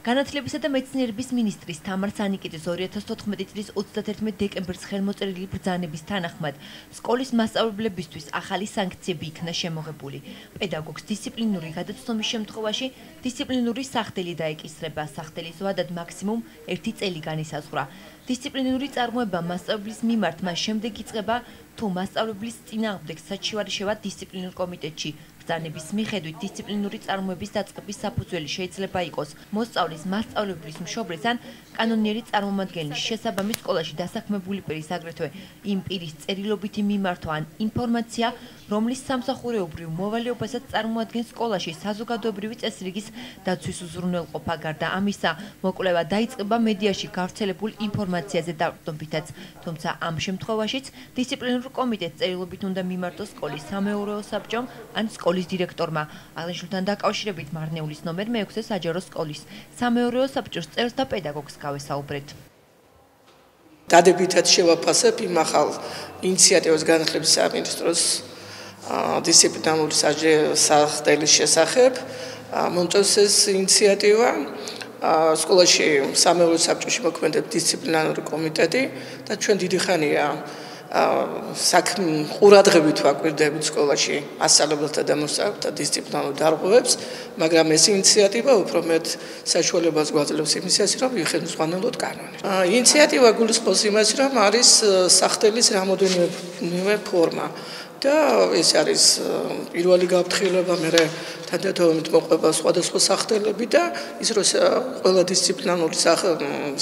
განათლებისა და მეცნიერების მინისტრის თამარ სანიკიძის 2014 წლის 31 დეკემბრის ხელმოწერილი ბრძანების თანახმად სკოლის მასწავლებლებისთვის ახალი სანქციები იქნა შემოღებული. პედაგოგს დისციპლინური გადაცნობის შემთხვევაში დისციპლინური სახდელი დაეკისრება, სახდელის ვადად მაქსიმუმ 1 წელი განისაზღვრა. დისციპლინური წარმოება მასწავლებლის მიმართ მას შემდეგ იწყება, თუ მასწავლებლის წინააღმდეგ საჩივარი შევა დისციპლინურ კომიტეტში. ბრძანების მიხედვით დისციპლინური წარმოების დაწყების საფუძველი შეიძლება იყოს მოსწავლის მასწავლებლის მშობლის ან კანონიერი წარმომადგენლის შესაბამის სკოლაში დასაქმებული პირის აგრეთვე იმ პირის წერილობითი მიმართვა ან ინფორმაცია, რომლის სამსახურეობრივ მოვალეობასაც წარმოადგენს სკოლაში საზოგადოებრივი წესრიგის დაცვის უზრუნველყოფა. გარდა ამისა, მოკვლევა დაიწყება მედიაში გავრცელებულ ინფორმაციაზე დაყრდნობითაც, თუმცა ამ შემთხვევაშიც დისციპლინურ კომიტეტს წერილობით უნდა მიმართოს სკოლის სამეურვეო საბჭომ ან სკოლის დირექტორმა. აღნიშნულთან დაკავშირებით მარნეულის ნომერ 6 საჯარო სკოლის სამეურვეო საბჭოს წევრს და პედაგოგს გავესაუბრეთ. დადებითად შევაფასებ იმ ახალ ინიციატივას განათლების სამინისტროს დისციპლინარული სახდელის შესახებ. მომწონს ეს ინიციატივა. სკოლაში სამეურვეო საბჭოში მოქმედებს დისციპლინარული კომიტეტი და ჩვენ დიდი ხანია ყურადღებით ვაკვირდებით სკოლაში მასწავლებელთა და მოსწავლეთა დისციპლინარულ დარღვევებს, მაგრამ ეს ინიციატივა უფრო მეტ საშუალებას გვაძლევს იმისას, რომ ვიხსენოთ კანონი. ინიციატივა გულისხმობს იმას, რომ არის სახდელის რამოდენიმე ფორმა და ეს არის პირველი გაფრთხილება, მერე თანდათანობით მოყვება სხვადასხვა სახდელები და ის რომ ყველა დისციპლინარული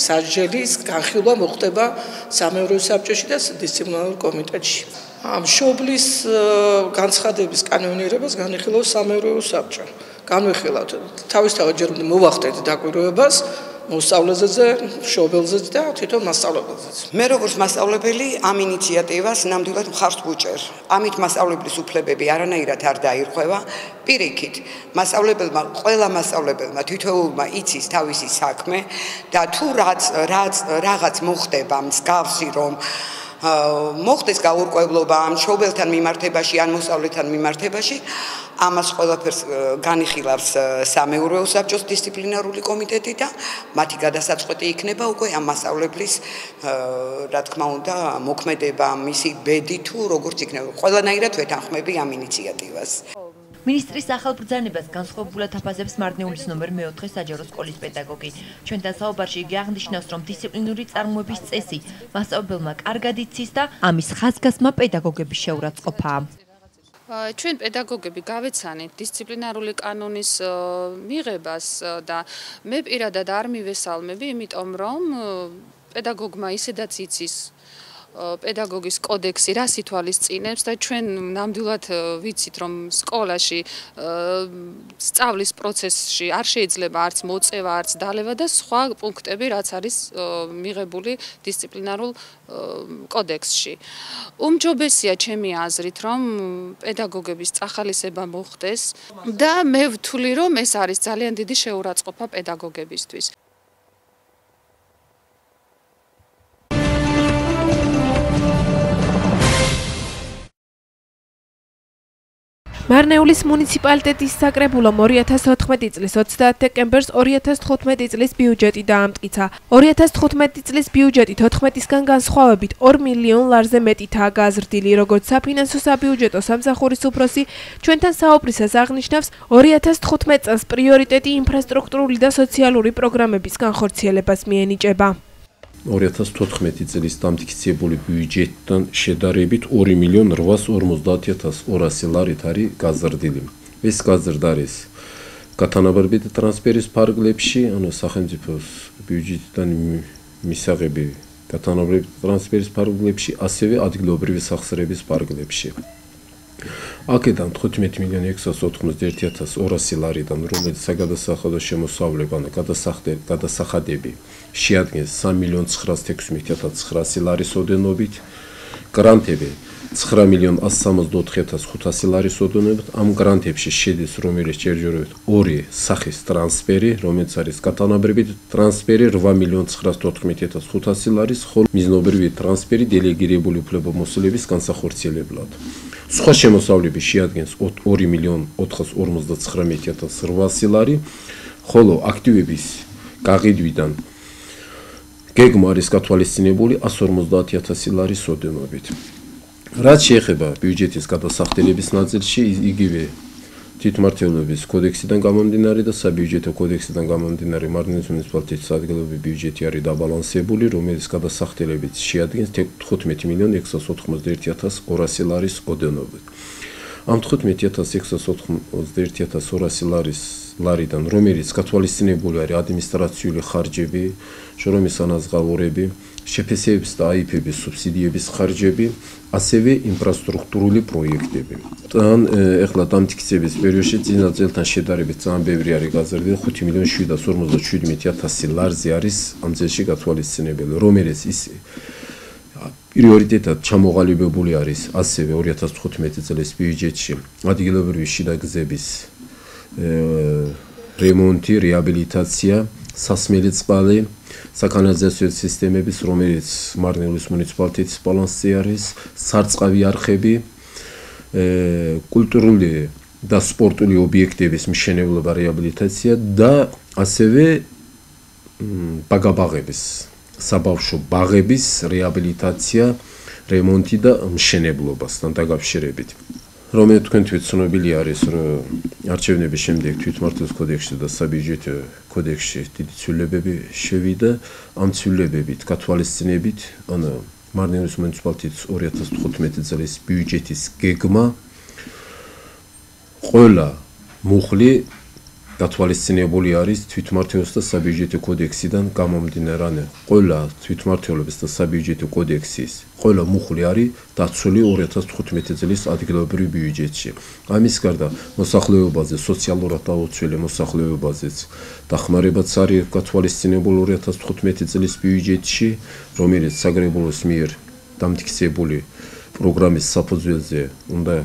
სასჯელის განხილვა მოხდება სამეურვეო საბჭოში და დისციპლინარულ კომიტეტში. მშობლის განცხადების კანონიერებას განიხილავს სამეურვეო საბჭო. განვიხილავთ თავისთავად ჯერ უნდა მოვახდეთ დაკვირვებას მოსწავლეზე, მშობელზე და თვითონ მასწავლებელზეც. მე როგორც მასწავლებელი ამ ინიციატივას ნამდვილად მხარს ვუჭერ. ამით მასწავლებლის უფლებები არანაირად არ დაირღვევა. პირიქით, ყველა მასწავლებელმა თითოეულმა იცის თავისი საქმე და თუ რაღაც მოხდება მსგავსი, რომ მოხდეს გაურკვევლობა მშობელთან მიმართებაში ან მოსწავლეთან მიმართებაში, ამას ყველაფერს განიხილავს სამეურვეო საბჭოს დისციპლინარული კომიტეტი და მათი გადასაწყვეტი იქნება უკვე ამ მასწავლებლის რა თქმა უნდა მოქმედება, მისი ბედი თუ როგორც იქნება. ყველანაირად ვეთანხმები ამ ინიციატივას. მინისტრის ახალ ბრძანებას განსხვავებულად აფასებს მარნეულის ნომერ 4 საჯარო სკოლის პედაგოგი. ჩვენთან საუბარში იგი აღნიშნავს, რომ დისციპლინური წარმოების წესი მასწავლებელმა კარგად იცის და ამის ხაზგასმა პედაგოგების შეურაცხყოფაა. ჩვენ პედაგოგები გავეცანით დისციპლინარული კანონის მიღებას და მე პირადად არ მივესალმები, იმიტომ რომ პედაგოგმა ისედაც იცის პედაგოგის კოდექსი რას ითვალისწინებს და ჩვენ ნამდვილად ვიცით, რომ სკოლაში სწავლის პროცესში არ შეიძლება არც მოწევა, არც დალევა და სხვა პუნქტები, რაც არის მიღებული დისციპლინარულ კოდექსში. უმჯობესია ჩემი აზრით, რომ პედაგოგების წახალისება მოხდეს და მე ვთვლი, რომ ეს არის ძალიან დიდი შეურაცხყოფა პედაგოგებისთვის. მარნეულის მუნიციპალიტეტის საკრებულომ 2014 წლის 30 დეკემბერს 2015 წლის ბიუჯეტი დაამტკიცა. 2015 წლის ბიუჯეტი 14-ისგან განსხვავებით 2 მილიონ ლარზე მეტითაა გაზრდილი, როგორც საფინანსო საბიუჯეტო სამსახურის უფროსი ჩვენთან საუბრისას აღნიშნავს, 2015 წელს პრიორიტეტი ინფრასტრუქტურული და სოციალური პროგრამების განხორციელებას მიენიჭება. 2014 წლის დამტკიცებული ბიუჯეტთან შედარებით 2 მილიონ 850.200 ლარით არის გაზრდილი. ეს გაზრდა არის გათანაბრებით ტრანსფერის ფარგლებში, ანუ სახელმწიფოს ბიუჯეტიდან მისაღები გათანაბრებით ტრანსფერის ფარგლებში, ასევე ადგილობრივი სახსრების ფარგლებში. აქედან 15.691.200 ლარიდან, რომელიც საგადასახადო შემოსავლება და გადასახადები შეადგენს 3.916.900 ლარის ოდენობით, გრანტები 9.164.500 ლარის ოდენობით. ამ გრანტებში შედის, რომელიც ჯერჯერობით 2 სახის ტრანსფერი, რომელიც არის გათანაბრებით ტრანსფერი 8.914.500 ლარის, ხოლო მიზნობრივი ტრანსფერი დელეგირებული უფლებამოსილების განსახორციელებლად. სხვა შემოსავლები შეადგენს 2.459.800 ლარი, ხოლო აქტივების გაყიდვიდან გეგმა არის გათვალისწინებული 150.000 ლარის ოდენობით. რაც შეეხება ბიუჯეტის გადასახდელების ნაწილში, იგივე თვითმმართველობის კოდექსიდან გამომდინარე და საბიუჯეტო კოდექსიდან გამომდინარე მარნეულის მუნიციპალიტეტის ადგილობრივი ბიუჯეტი არის დაბალანსებული, რომელიც გადასახდელებით შეადგენს 15.691.200 ლარის ოდენობით. ამ 15.691.200 ლარიდან, რომელიც გათვალისწინებული არის ადმინისტრაციული ხარჯები, შრომის ანაზღაურები, შეფასებების და აიფების სუბსიდიების ხარჯები, ასევე ინფრასტრუქტურული პროექტები. ეხლა დამტკიცების პერიოდში წინა წელთან შედარებით ძალიან ბევრი არის გაზრდილი, 5.757.000 ლარზე არის ამ წელში გათვალისწინებელი, რომელიც ის პრიორიტეტად ჩამოყალიბებული არის ასევე 2015 წლის ბიუჯეტში ადგილობრივი შიდა გზების რემონტი, რეაბილიტაცია, სასმელი წყალი, საკანალიზაციო სისტემების, რომელიც მარნეულის მუნიციპალიტეტის ბალანსზე არის, სარწყავი არხები, კულტურული და სპორტული ობიექტების მშენებლობა, რეაბილიტაცია და ასევე ბაგაბაღების, საბავშვო ბაღების რეაბილიტაცია, რემონტი და მშენებლობასთან დაკავშირებით. რომელიც თქვენთვის ცნობილი არის, რომ არჩევნების შემდეგ თვითმმართველობის კოდექსში და საბიუჯეტო კოდექსში დიდი ცვლილებები შევიდა. ამ ცვლილებებით გათვალისწინებით, ანუ მარნეულის მუნიციპალიტეტის 2015 წლის ბიუჯეტის გეგმა ყველა მუხლი გათვალისწინებული არის თვითმმართველობის და საბიუჯეტო კოდექსიდან გამომდინარე. ყველა თვითმმართველობის და საბიუჯეტო კოდექსის ყველა მუხლი არის დაცული 2015 წლის ადგილობრივ ბიუჯეტში. ამის გარდა მოსახლეობაზე სოციალურად დაუცველი მოსახლეობაზეც დახმარებაც არის გათვალისწინებული 2015 წლის ბიუჯეტში, რომელიც საგრებულოს მიერ დამტკიცებული პროგრამის საფუძველზე უნდა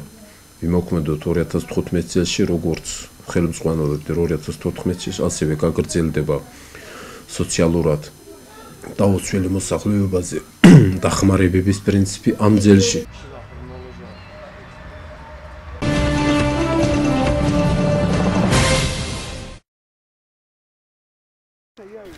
ვიმოქმედოთ 2015 წელში, როგორც ხელმძღვანელობები 2014 წელს, ასევე გაგრძელდება სოციალურად დაუცველი მოსახლეობაზე დახმარებების პრინციპი ამ წელში.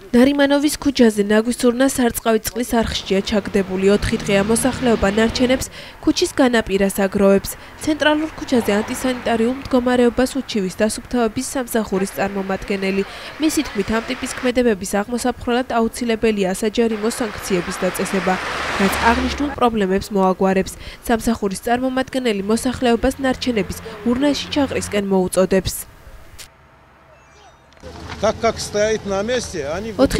ნარიმანოვის ქუჩაზე ნაგვისურნა სარწყავი წყლის არხშია ჩაგდებული 4 დღეა მოსახლეობა ნარჩენებს ქუჩის განაპირას აგროვებს. ცენტრალურ ქუჩაზე ანტისანიტარიულ მდგომარეობას უჩივის დასუფთავების სამსახურის წარმომადგენელი. მისი თქმით, ამ ტიპის ქმედებების აღმოსაფხვრელად აუცილებელია საჯარიმო სანქციების დაწესება, რაც აღნიშნულ პრობლემებს მოაგვარებს. სამსახურის წარმომადგენელი მოსახლეობას ნარჩენების ურნაში ჩაყრისკენ მოუწოდებს. 4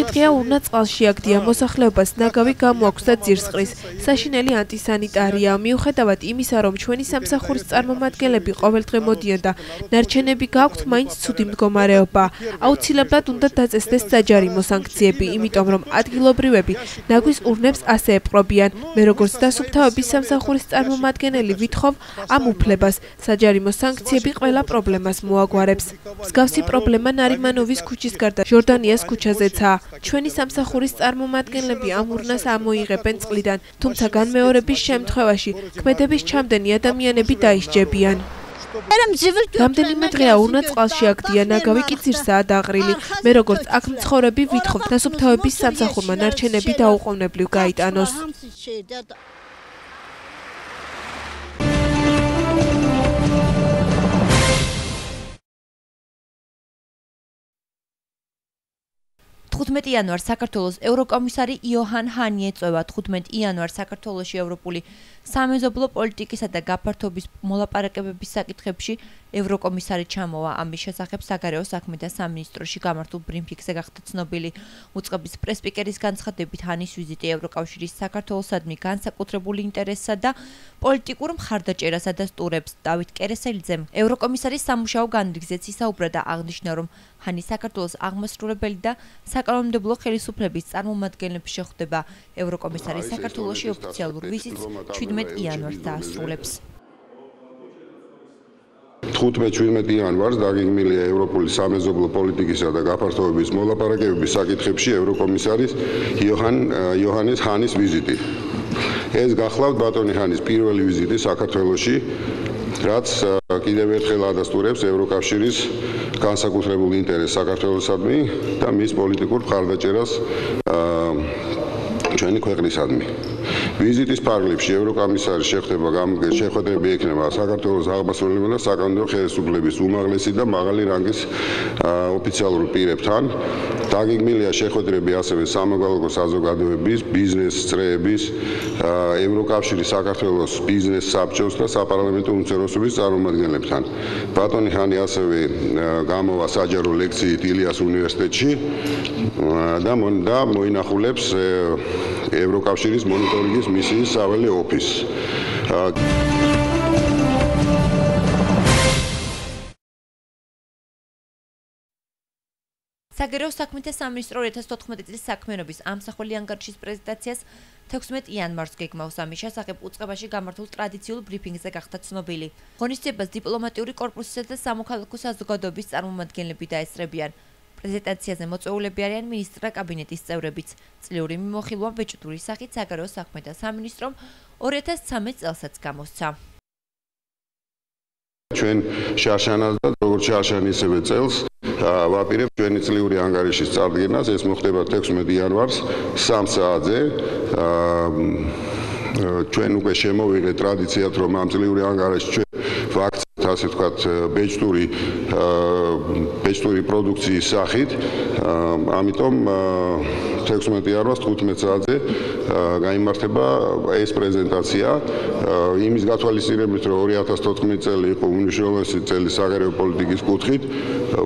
დღეა ურნა წყალში აგდია მოსახლეობას ნაგავი გამოაქვს და ძირს ყრის. საშინელი ანტისანიტარია. მიუხედავად იმისა, რომ ჩვენი სამსახურის წარმომადგენლები ყოველდღე მოდიან და ნარჩენები გააქვთ, მაინც ცუდი მდგომარეობა. აუცილებლად უნდა დაწესდეს საჯარიმო სანქციები, იმიტომ რომ ადგილობრივები ნაგვის ურნებს ასე ეპყრობიან. მე როგორც დასუფთავების სამსახურის წარმომადგენელი ვითხოვ ამ უფლებას. საჯარიმო სანქციები ყველა პრობლემას მოაგვარებს. მსგავსი პრობლემა ნარიმანოვის ქუჩის გარდა ჟორდანიას ქუჩაზეცაა. ჩვენი სამსახურის წარმომადგენლები ამ ურნას ამოიღებენ წყლიდან, თუმცა განმეორების შემთხვევაში ქმედების ჩამდენი ადამიანები დაისჯებიან. რამდენიმე დღეა ურნა წყალში აგდია, ნაგავი კი ძირსაა დაყრილი. მე როგორც აქ მცხოვრები ვითხოვ დასუფთავების სამსახურმა ნარჩენები დაუყოვნებლივ გაიტანოს. იანვარს საქართველოს ევროკომისარი იოჰან ჰანი ეწევა. 15 იანვარს საქართველოში ევროპული სამეზობლო პოლიტიკისა და გაფართობის მოლაპარაკებების საკითხებში ევროკომისარი ჩამოვა. ამის შესახებ საგარეო საქმეთა სამინისტროში გამართულ ბრიფინგზე გახდა ცნობილი. უწყების პრესპიკერის განცხადებით, ჰანის ვიზიტი ევროკავშირის საქართველოსადმი განსაკუთრებული ინტერესსა და პოლიტიკურ მხარდაჭერას ადასტურებს. დავით კერესელიძემ ევროკომისარის სამუშაო განრიგზეც ისაუბრა და აღნიშნა, რომ ჰანი საქართველოს აღმასრულებელი და საკანონმდებლო ხელისუფლების წარმომადგენლებს შეხვდება. ევროკომისარი საქართველოში ოფიციალურ ვიზიტს 17 იანვარს დაასრულებს. 15-17 იანვარს დაგეგმილია ევროპული სამეზობლო პოლიტიკისა და გაფართოების მოლაპარაკებების საკითხებში ევროკომისარის იოჰანეს ჰანის ვიზიტი. ეს გახლავთ ბატონი ჰანის პირველი ვიზიტი საქართველოში, რაც კიდევ ერთხელ ადასტურებს ევროკავშირის განსაკუთრებულ ინტერესს საქართველოსადმი და მის პოლიტიკურ მხარდაჭერას ჩვენი ქვეყნისადმი. ვიზიტის ფარგლებში ევროკომისარის შეხვედრები ექნება საქართველოს აღმასრულებელ და საკანონმდებლო ხელისუფლების უმაღლესი და მაღალი რანგის ოფიციალურ პირებთან. დაგეგმილია შეხვედრები ასევე სამოქალაქო საზოგადოების, ბიზნეს წრეების, ევროკავშირის საქართველოს ბიზნეს საბჭოს და საპარლამენტო უმცირესობის წარმომადგენლებთან. ბატონი ხანი ასევე გამოვა საჯარო ლექციით ილიას უნივერსიტეტში და მოინახულებს ევროკავშირის მონიტორინგის მისიის საველე ოფისს. საგარეო საქმეთა სამინისტრო 2014 წლის საქმიანობის ამსახველი ანგარიშის პრეზენტაციას 16 იანვარს გეგმავს. ამის შესახებ უწყებაში გამართულ ტრადიციულ ბრიფინგზე გახდა ცნობილი. ღონისძიებას დიპლომატიური კორპუსისა და სამოქალაქო საზოგადოების წარმომადგენლები დაესწრებიან. პრეზენტაციაზე მოწვეულები არიან მინისტრთა კაბინეტის წევრებიც. წლიური მიმოხილვა ბეჭდური სახით საგარეო საქმეთა სამინისტრომ 2013 წელსაც გამოსცა. ჩვენ შარშანას და როგორც შარშანი ისევე წელს ვაპირებთ ჩვენი წლიური ანგარიშის წარდგენას. ეს მოხდება 16 იანვარს 3 საათზე. ჩვენ უკვე შემოვიღეთ ტრადიციად, რომ ამ წლიური ანგარიში ჩვენ ვაქცევთ, ასე ვთქვათ, ბეჭდური პროდუქციის სახით. ამიტომ 16 იანვარს 15 საათზე გაიმართება ეს პრეზენტაცია. იმის გათვალისწინებით, რომ 2014 წელი იყო უმნიშვნელოვანესი წელი საგარეო პოლიტიკის კუთხით,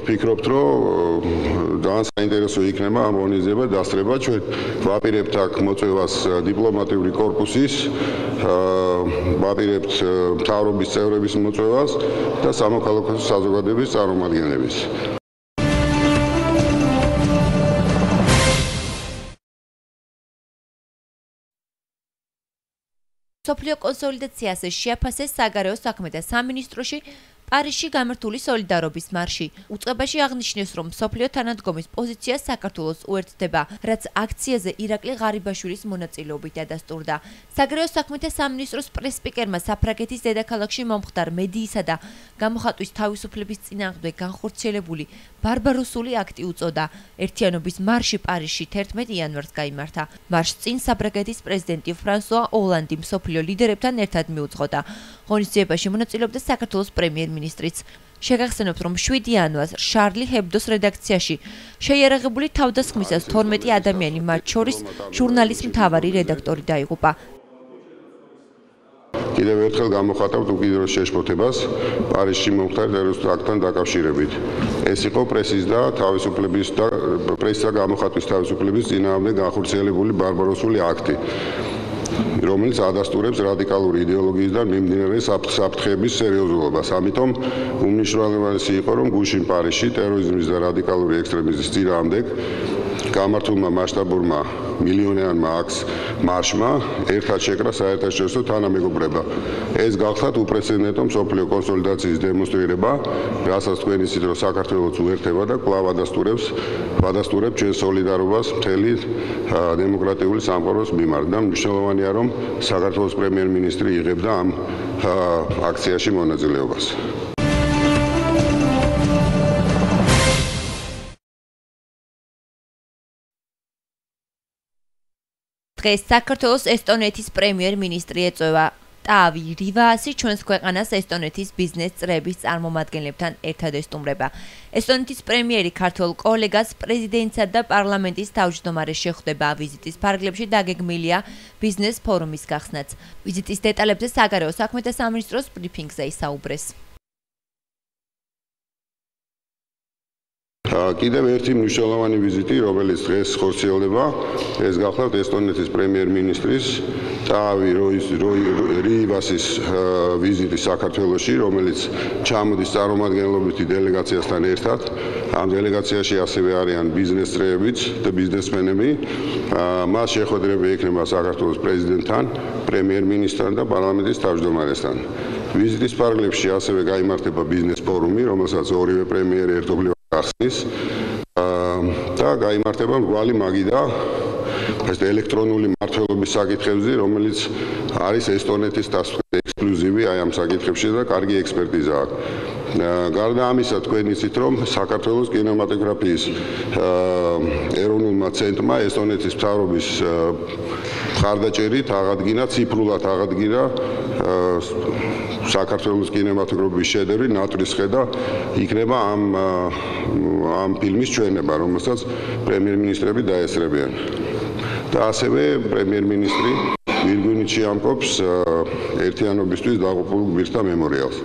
ვფიქრობთ, რომ ძალიან საინტერესო იქნება ამ ღონისძიება დასწრება. ჩვენ ვაპირებთ აქ მოწვევას დიპლომატიური კორპუსის, ვაპირებთ მთავრობის წევრების მოწვევას და სამოქალაქო საზოგადოების წარმომადგენლების. სოფლიო კონსოლიდაციას შეაფასეს საგარეო საქმეთა სამინისტროში პარიზში გამართული სოლიდარობის მარში. უწყებაში აღნიშნეს, რომ სოფლიო თანადგომის პოზიცია საქართველოს უერთდება, რაც აქციაზე ირაკლი ღარიბაშვილის მონაწილეობით დადასტურდა. საგარეო საქმეთა სამინისტროს პრესსპიკერმა საფრანგეთის დედაქალაქში მომხდარ მედიისა და გამოხატვის თავისუფლების წინააღმდეგ განხორციელებული ბარბაროსული აქტი უწოდა. ერთიანობის მარში პარიზში 11 იანვარს გაიმართა. მარშს წინ საფრანგეთის პრეზიდენტი ფრანსუა ოლანდი მსოფლიო ლიდერებთან ერთად მიუძღოდა. ღონისძიებაში მონაწილეობდა საქართველოს პრემიერ-მინისტრიც. შეგახსენებთ, რომ 7 იანვარს შარლი ჰებდოს რედაქციაში შეიარაღებული თავდასხმისას 12 ადამიანი, მათ შორის ჟურნალის მთავარი რედაქტორი დაიღუპა. კიდევ ერთხელ გამოხატავთ უკიდურეს შეშფოთებას პარიზში მომხდარ ტერორისტულ აქტთან დაკავშირებით. ეს იყო პრესის და თავისუფლების და პრესისა გამოხატვის თავისუფლების წინააღმდეგ განხორციელებული ბარბაროსული აქტი, რომელიც ადასტურებს რადიკალური იდეოლოგიისგან მიმდინარე საფრთხეების სერიოზულობას. ამიტომ უმნიშვნელოვანესი იყო, რომ გუშინ პარიზში ტერორიზმის და რადიკალური ექსტრემიზმის წინააღმდეგ გამართულმა მასშტაბურმა მილიონიანმა მარშმა ერთად შეკრა საერთაშორისო თანამეგობრება. ეს გახლავთ უპრეცედენტო მსოფლიო კონსოლიდაციის დემონსტრირება, რასაც თქვენ იცით, რომ საქართველოს უერთდება და კვლავ ადასტურებს ჩვენ სოლიდარობას მთელი დემოკრატიული სამყაროს მიმართ. და მნიშვნელოვანია, რომ საქართველოს პრემიერ-მინისტრი იღებდა ამ აქციაში მონაწილეობას. დღეს საქართველოს ესტონეთის პრემიერ-მინისტრი ეწევა. ტავი რივაასი ჩვენს ქვეყანას ესტონეთის ბიზნეს წრეების წარმომადგენლებთან ერთად ესტუმრება. ესტონეთის პრემიერი ქართველ კოლეგას პრეზიდენტსა და პარლამენტის თავმჯდომარეს შეხვდება. ვიზიტის ფარგლებში დაგეგმილია ბიზნეს ფორუმის გახსნაც. ვიზიტის დეტალებზე საგარეო საქმეთა სამინისტროს ბრიფინგზე ისაუბრეს. კიდევ ერთი მნიშვნელოვანი ვიზიტი, რომელიც დღეს ხორციელდება, ეს გახლავთ ესტონეთის პრემიერ-მინისტრის ტავი რივასის ვიზიტი საქართველოში, რომელიც ჩამოდის წარმომადგენლობითი დელეგაციასთან ერთად. ამ დელეგაციაში ასევე არიან ბიზნეს წრეებიც და ბიზნესმენები. მას შეხვედრები ექნება საქართველოს პრეზიდენტთან, პრემიერ-მინისტრთან და პარლამენტის თავმჯდომარესთან. ვიზიტის ფარგლებში ასევე გაიმართება ბიზნეს ფორუმი, რომელსაც ორივე პრემიერი ერთობლივად ახსნის. და გაიმართება მრგვალი მაგიდა ეს ელექტრონული მმართველობის საკითხებზე, რომელიც არის ესტონეთის დასწრებით ექსკლუზივი აი ამ საკითხებში და კარგი ექსპერტიზა აქვს. გარდა ამისა, თქვენ იცით, რომ საქართველოს კინემატოგრაფიის ეროვნულმა ცენტრმა ესტონეთის მთავრობის მხარდაჭერით აღადგინა, ციფრულად აღადგინა საქართველოს კინემატოგრაფიის შედევრი ნატვრის ხე და იქნება ამ ფილმის ჩვენება, რომელსაც პრემიერ-მინისტრები დაესწრებიან. და ასევე პრემიერ-მინისტრი ვირგვინიტში ამკობს ერთიანობისთვის დაღუპულ გმირთა მემორიალს.